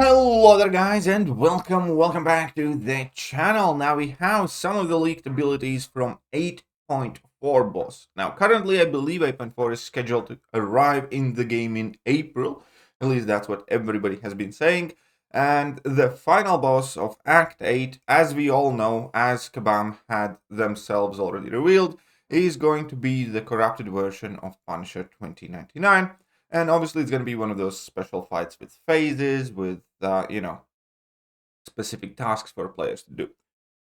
Hello there guys and welcome back to the channel. Now we have some of the leaked abilities from 8.4 boss. Now currently I believe 8.4 is scheduled to arrive in the game in April. At least that's what everybody has been saying. And the final boss of Act 8, as we all know, as Kabam had themselves already revealed, is going to be the corrupted version of Punisher 2099. And obviously it's going to be one of those special fights with phases, with, specific tasks for players to do.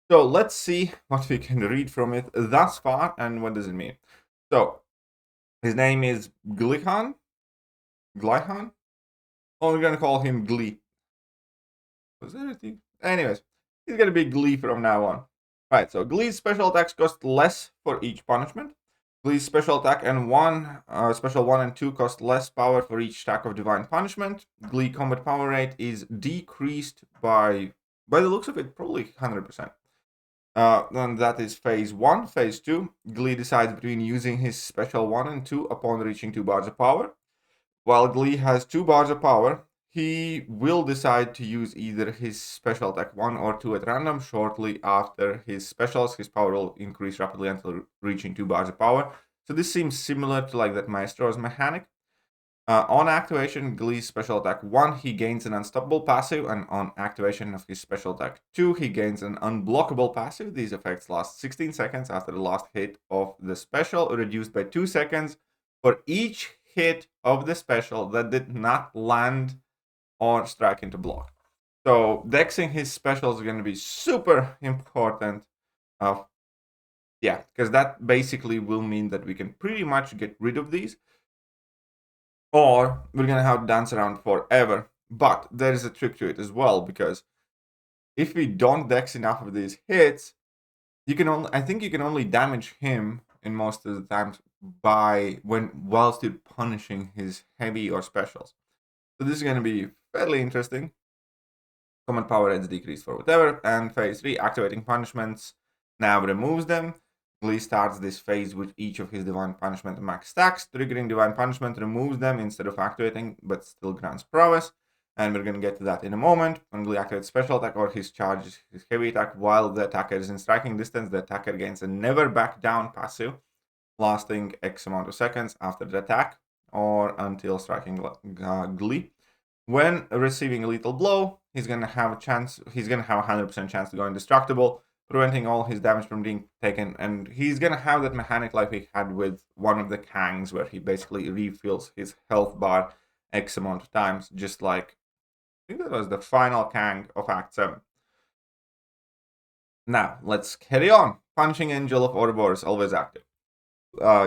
So let's see what we can read from it thus far and what does it mean. So, his name is Glykhan? Glykhan? Oh, we're going to call him Glee. Was there a thing? Anyways, he's going to be Glee from now on. Right, so Glee's special attacks cost less for each punishment. Glee's special attack and special 1 and 2 cost less power for each stack of divine punishment. Glee combat power rate is decreased by the looks of it, probably 100%. And that is phase 1. Phase 2, Glee decides between using his special 1 and 2 upon reaching 2 bars of power. While Glee has 2 bars of power, he will decide to use either his special attack 1 or 2 at random shortly after his specials. His power will increase rapidly until reaching 2 bars of power. So this seems similar to like that Maestro's mechanic. On activation, Glee's special attack 1, he gains an unstoppable passive, and on activation of his special attack 2, he gains an unblockable passive. These effects last 16 seconds after the last hit of the special, reduced by 2 seconds for each hit of the special that did not land or strike into block. So dexing his specials is going to be super important. Because that basically will mean that we can pretty much get rid of these, or we're going to have to dance around forever. But there is a trick to it as well, because if we don't dex enough of these hits, I think you can only damage him in most of the times whilst you're punishing his heavy or specials. So this is going to be fairly interesting. Command power rates decrease for whatever. And phase 3, activating punishments, now removes them. Glee starts this phase with each of his divine punishment max stacks. Triggering divine punishment removes them instead of activating, but still grants prowess. And we're going to get to that in a moment. When Glee activates special attack or his charge, his heavy attack, while the attacker is in striking distance, the attacker gains a never back down passive, lasting X amount of seconds after the attack or until striking Glee. When receiving a lethal blow, he's gonna have a 100% chance to go indestructible, preventing all his damage from being taken, and he's gonna have that mechanic like we had with one of the Kangs, where he basically refills his health bar X amount of times, just like, I think that was the final Kang of Act 7. Now, let's carry on. Punishing Angel of Ouroboros, always active.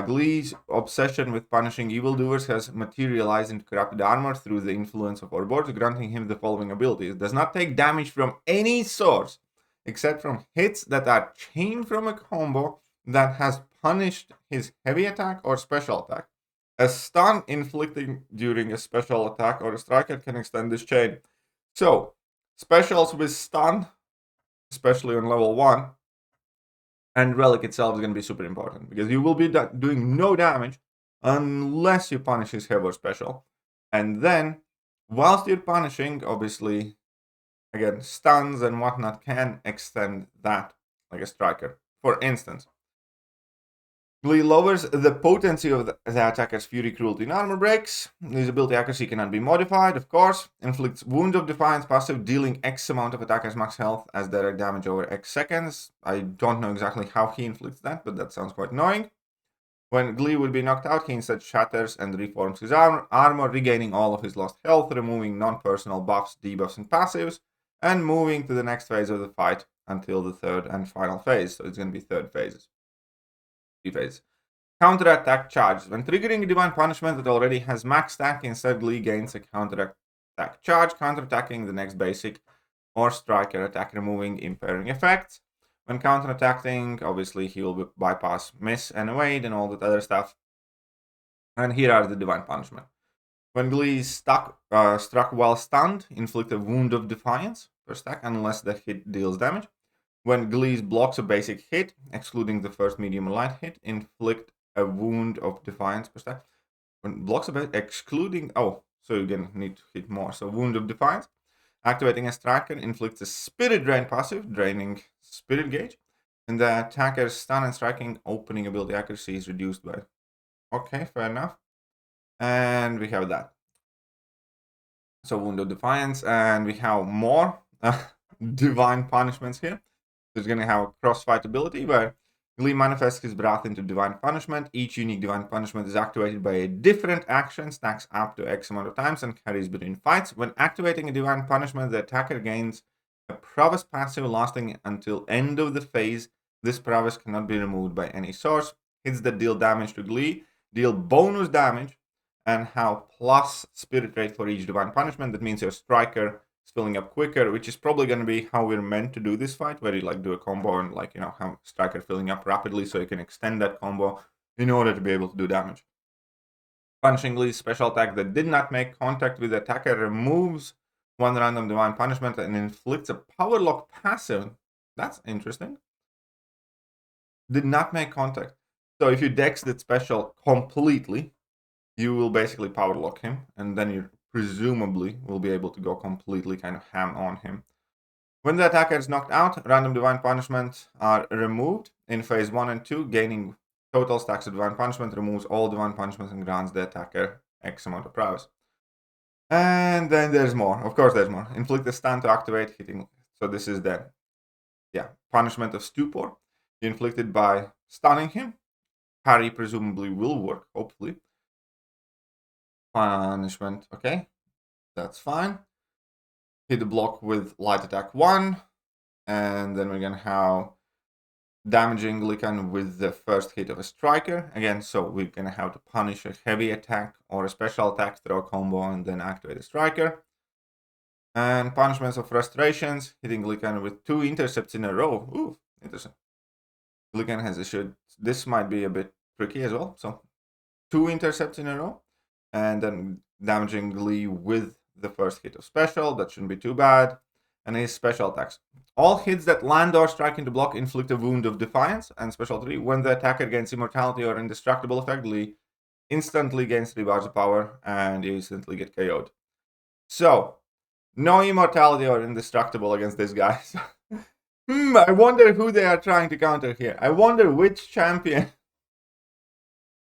Glee's obsession with punishing evildoers has materialized into corrupted armor through the influence of Ouroboros, granting him the following abilities. Does not take damage from any source, except from hits that are chained from a combo that has punished his heavy attack or special attack. A stun inflicted during a special attack or a striker can extend this chain. So, specials with stun, especially on level 1, and Relic itself is going to be super important, because you will be doing no damage unless you punish his heavy or special. And then, whilst you're punishing, obviously, again, stuns and whatnot can extend that like a striker. For instance, Glee lowers the potency of the attacker's fury, cruelty, and armor breaks. His ability accuracy cannot be modified, of course. Inflicts Wound of Defiance passive, dealing X amount of attacker's max health as direct damage over X seconds. I don't know exactly how he inflicts that, but that sounds quite annoying. When Glee will be knocked out, he instead shatters and reforms his armor, regaining all of his lost health, removing non-personal buffs, debuffs, and passives, and moving to the next phase of the fight until the third and final phase. So it's going to be 3 phases. Counterattack charge. When triggering a divine punishment that already has max stack, instead Glee gains a counterattack charge, counterattacking the next basic or striker attack, removing impairing effects. When counterattacking, obviously he will bypass miss and evade and all that other stuff. And here are the divine punishment. When Glee is struck while stunned, inflict a wound of defiance per stack unless the hit deals damage. When Glee blocks a basic hit, excluding the first medium or light hit, inflict a wound of defiance per stack. When blocks a basic, excluding, so you're gonna need to hit more. So wound of defiance. Activating a striker inflicts a spirit drain passive, draining spirit gauge. And the attacker's stun and striking opening ability accuracy is reduced by. Okay, fair enough. And we have that. So Wound of Defiance, and we have more divine punishments here. There's going to have a crossfight ability where Glee manifests his breath into divine punishment. Each unique divine punishment is activated by a different action, stacks up to X amount of times, and carries between fights. When activating a divine punishment, the attacker gains a prowess passive lasting until end of the phase. This prowess cannot be removed by any source. Hits that deal damage to Glee deal bonus damage and have plus spirit rate for each divine punishment. That means your striker is filling up quicker, which is probably going to be how we're meant to do this fight, where you like do a combo and like, you know, have striker filling up rapidly so you can extend that combo in order to be able to do damage. Punishing Glee's special attack that did not make contact with the attacker removes one random divine punishment and inflicts a power lock passive. That's interesting. Did not make contact. So if you dex that special completely, you will basically power lock him, and then you presumably will be able to go completely kind of ham on him. When the attacker is knocked out, random divine punishments are removed in phase 1 and 2, gaining total stacks of divine punishment, removes all divine punishments, and grants the attacker X amount of prowess. And then there's more. Of course there's more. Inflict the stun to activate hitting. So this is the punishment of stupor. Inflicted by stunning him. Parry presumably will work, hopefully. Punishment, okay, that's fine. Hit the block with light attack 1, and then we're gonna have damaging Glykhan with the first hit of a striker. Again, so we're gonna have to punish a heavy attack or a special attack, throw a combo, and then activate a striker. And punishments of frustrations, hitting Glykhan with 2 intercepts in a row. Ooh, interesting. Glykhan has issued, this might be a bit tricky as well. So 2 intercepts in a row. And then damaging Glee with the first hit of special. That shouldn't be too bad. And his special attacks. All hits that land or strike into block inflict a wound of defiance. And special 3, when the attacker gains immortality or indestructible effect, Glee instantly gains 3 bars of power and you instantly get KO'd. So, no immortality or indestructible against this guy. I wonder who they are trying to counter here. I wonder which champion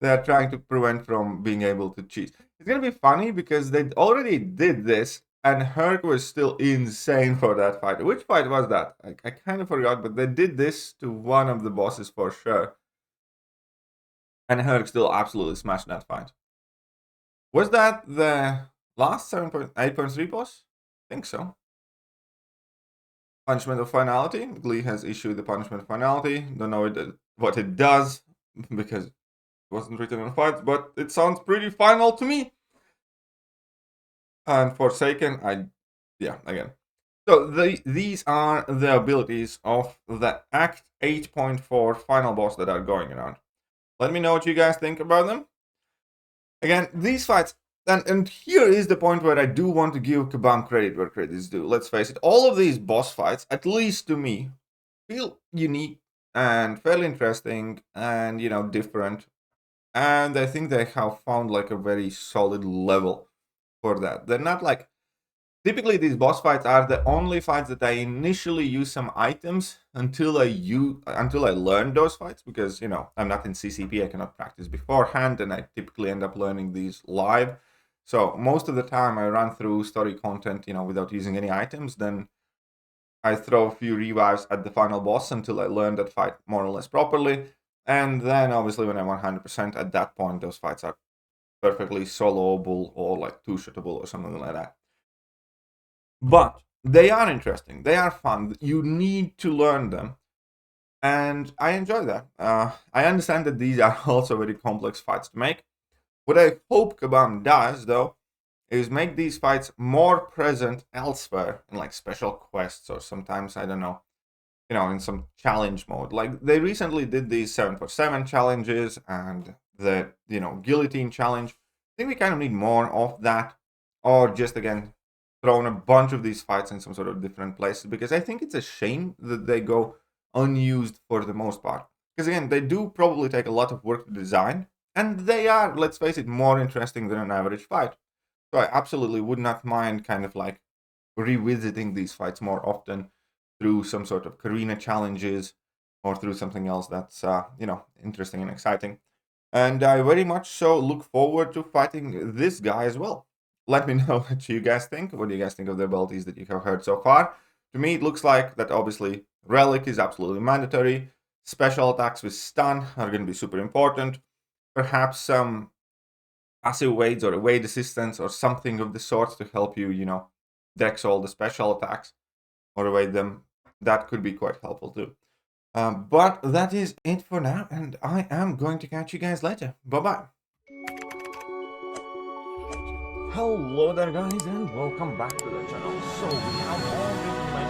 they are trying to prevent from being able to cheat. It's going to be funny because they already did this and Herc was still insane for that fight. Which fight was that? I kind of forgot, but they did this to one of the bosses for sure. And Herc still absolutely smashed that fight. Was that the last 8.3 boss? I think so. Punishment of Finality. Glee has issued the Punishment of Finality. Don't know what it does because it wasn't written on fights, but it sounds pretty final to me. And Forsaken, again. So these are the abilities of the Act 8.4 final boss that are going around. Let me know what you guys think about them. Again, these fights, and here is the point where I do want to give Kabam credit where credit is due. Let's face it, all of these boss fights, at least to me, feel unique and fairly interesting and, you know, different. And I think they have found like a very solid level for that. They're not like, typically these boss fights are the only fights that I initially use some items until I learn those fights, because, you know, I'm not in CCP, I cannot practice beforehand, and I typically end up learning these live. So most of the time I run through story content, you know, without using any items. Then I throw a few revives at the final boss until I learn that fight more or less properly. And then obviously when I'm 100%, at that point, those fights are perfectly soloable or like two-shootable or something like that. But they are interesting. They are fun. You need to learn them. And I enjoy that. I understand that these are also very complex fights to make. What I hope Kabam does, though, is make these fights more present elsewhere in like special quests or sometimes, I don't know, you know, in some challenge mode. Like they recently did these 7-for-7 challenges and the, you know, guillotine challenge. I think we kind of need more of that, or just again thrown a bunch of these fights in some sort of different places, because I think it's a shame that they go unused for the most part. Because again, they do probably take a lot of work to design, and they are, let's face it, more interesting than an average fight. So I absolutely would not mind kind of like revisiting these fights more often through some sort of arena challenges or through something else that's interesting and exciting. And I very much so look forward to fighting this guy as well. Let me know what you guys think. What do you guys think of the abilities that you have heard so far? To me, it looks like that obviously Relic is absolutely mandatory. Special attacks with stun are going to be super important. Perhaps some passive weights or weight assistance or something of the sort to help you, dex all the special attacks or evade them. That could be quite helpful too. But that is it for now, and I am going to catch you guys later. Bye-bye. Hello there, guys, and welcome back to the channel. So we have already